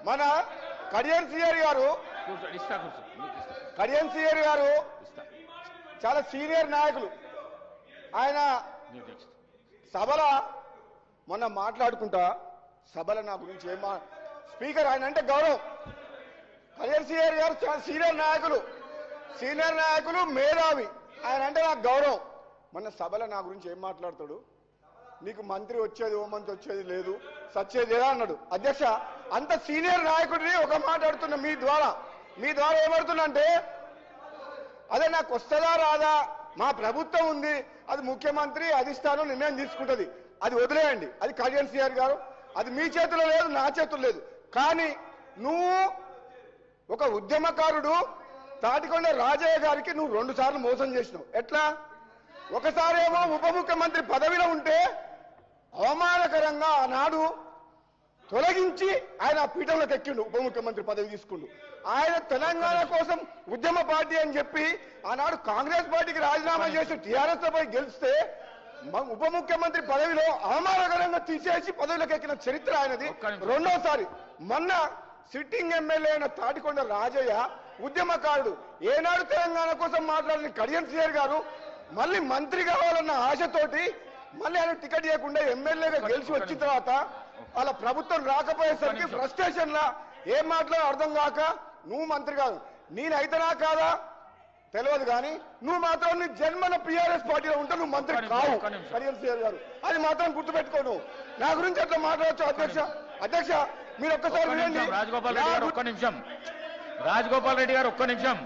మన కడియం సిఆర్ గారు చాలా సీనియర్ నాయకులు. ఆయన సభల మొన్న మాట్లాడుకుంటా సభల నా గురించి స్పీకర్ ఆయన అంటే గౌరవం. కడియం సిఆర్ గారు చాలా సీనియర్ నాయకులు మేధావి. ఆయన అంటే నాకు గౌరవం. మొన్న సభల నా గురించి ఏం మాట్లాడతాడు, నీకు మంత్రి వచ్చేది హోంమంత్రి వచ్చేది లేదు సచ్చేది లేదా అన్నాడు. అధ్యక్ష, అంత సీనియర్ నాయకుడిని ఒక మాట్లాడుతున్నా మీ ద్వారా ఏమడుతున్నంటే, అదే నాకు వస్తుందా రాదా, మా ప్రభుత్వం ఉంది, అది ముఖ్యమంత్రి అధిష్టానం నిర్ణయం తీసుకుంటుంది, అది వదిలేయండి, అది కడియం సిఆర్ గారు, అది మీ చేతిలో లేదు నా చేతుల్లో లేదు. కానీ నువ్వు ఒక ఉద్యమకారుడు తాటికొండ రాజయ్య గారికి నువ్వు 2 సార్లు మోసం చేసినావు. ఎట్లా? ఒకసారేమో ఉప ముఖ్యమంత్రి పదవిలో ఉంటే అవమానకరంగా ఆనాడు తొలగించి ఆయన పీఠంలోకి ఎక్కిండు, ఉప ముఖ్యమంత్రి పదవి తీసుకుండు. ఆయన తెలంగాణ కోసం ఉద్యమ పార్టీ అని చెప్పి ఆనాడు కాంగ్రెస్ పార్టీకి రాజీనామా చేసి టీఆర్ఎస్ పై గెలిస్తే ఉప ముఖ్యమంత్రి పదవిలో అవమానకరంగా తీసేసి పదవిలోకి ఎక్కిన చరిత్ర ఆయనది. రెండోసారి మొన్న సిట్టింగ్ ఎమ్మెల్యే అయిన తాటికొండ రాజయ్య ఉద్యమకారుడు, ఏనాడు తెలంగాణ కోసం మాట్లాడిన కడియం సిఆర్ గారు మళ్ళీ మంత్రి కావాలన్న ఆశతోటి మళ్ళీ ఆయన టికెట్ ఇవ్వకుండా ఎమ్మెల్యేగా గెలిచి వచ్చిన తర్వాత వాళ్ళ ప్రభుత్వం రాకపోయేసరికి ఫ్రస్ట్రేషన్ లా ఏం మాట్లాడో అర్థం కాక నువ్వు మంత్రి కాదు, నేనైతేనా కాదా తెలియదు, కానీ నువ్వు మాత్రం నీ జన్మన టీఆర్ఎస్ పార్టీలో ఉంటే నువ్వు మంత్రి కావు కడియం సిఆర్ గారు, అది మాత్రం గుర్తుపెట్టుకోను. నా గురించి అట్లా మాట్లాడచ్చు. అధ్యక్ష మీరు ఒక్కసారి రాజగోపాల్ రెడ్డి గారు ఒక్క నిమిషం